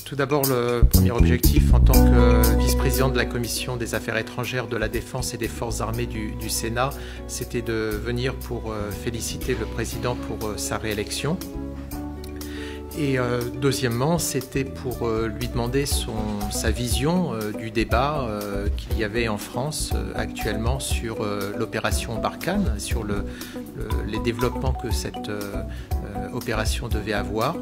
Tout d'abord, le premier objectif en tant que vice-président de la Commission des Affaires étrangères, de la Défense et des Forces armées du Sénat, c'était de venir pour féliciter le président pour sa réélection. Et deuxièmement, c'était pour lui demander sa vision du débat qu'il y avait en France actuellement sur l'opération Barkhane, sur les développements que cette opération devait avoir.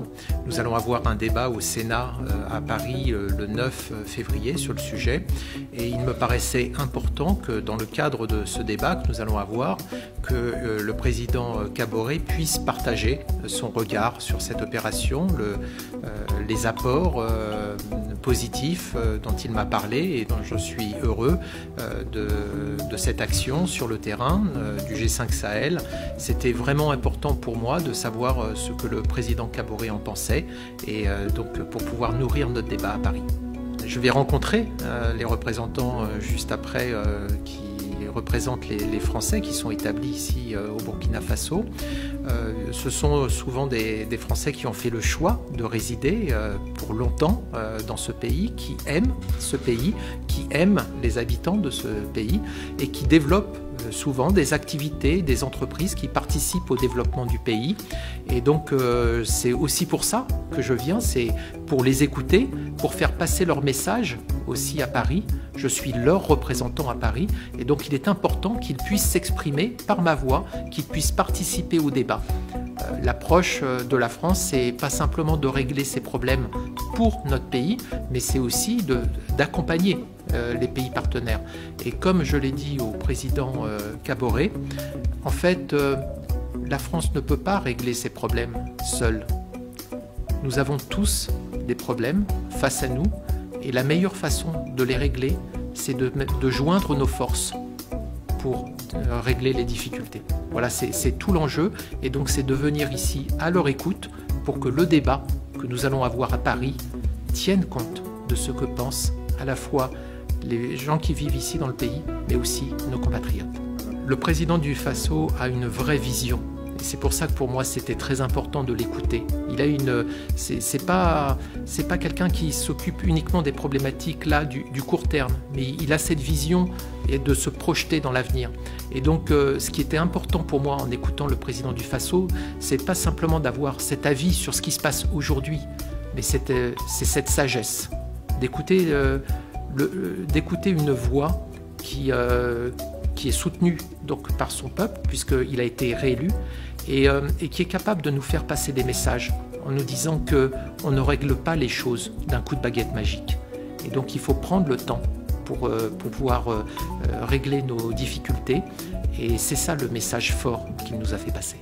Nous allons avoir un débat au Sénat à Paris le 9 février sur le sujet, et il me paraissait important que dans le cadre de ce débat que nous allons avoir, que le président Kaboré puisse partager son regard sur cette opération, les apports positifs dont il m'a parlé et dont je suis heureux de cette action sur le terrain du G5 Sahel. C'était vraiment important pour moi de savoir ce que le président Kaboré en pensait, et donc pour pouvoir nourrir notre débat à Paris. Je vais rencontrer les représentants juste après qui représentent les Français qui sont établis ici au Burkina Faso. Ce sont souvent des Français qui ont fait le choix de résider pour longtemps dans ce pays, qui aiment ce pays, qui aiment les habitants de ce pays et qui développent souvent des activités, des entreprises qui participent au développement du pays. Et donc c'est aussi pour ça que je viens, c'est pour les écouter, pour faire passer leur message aussi à Paris. Je suis leur représentant à Paris, et donc il est important qu'ils puissent s'exprimer par ma voix, qu'ils puissent participer au débat. L'approche de la France, c'est pas simplement de régler ces problèmes pour notre pays, mais c'est aussi d'accompagner les pays partenaires. Et comme je l'ai dit au président Kaboré, en fait, la France ne peut pas régler ces problèmes seule. Nous avons tous des problèmes face à nous, et la meilleure façon de les régler, c'est de joindre nos forces pour régler les difficultés. Voilà, c'est tout l'enjeu, et donc c'est de venir ici à leur écoute pour que le débat que nous allons avoir à Paris tienne compte de ce que pensent à la fois les gens qui vivent ici dans le pays, mais aussi nos compatriotes. Le président du Faso a une vraie vision. C'est pour ça que pour moi c'était très important de l'écouter. Il a c'est pas quelqu'un qui s'occupe uniquement des problématiques là du court terme, mais il a cette vision et de se projeter dans l'avenir. Et donc ce qui était important pour moi en écoutant le président du Faso, c'est pas simplement d'avoir cet avis sur ce qui se passe aujourd'hui, mais c'est cette sagesse, d'écouter une voix qui est soutenu donc par son peuple, puisqu'il a été réélu, et qui est capable de nous faire passer des messages en nous disant qu'on ne règle pas les choses d'un coup de baguette magique. Et donc il faut prendre le temps pour pouvoir régler nos difficultés, et c'est ça le message fort qu'il nous a fait passer.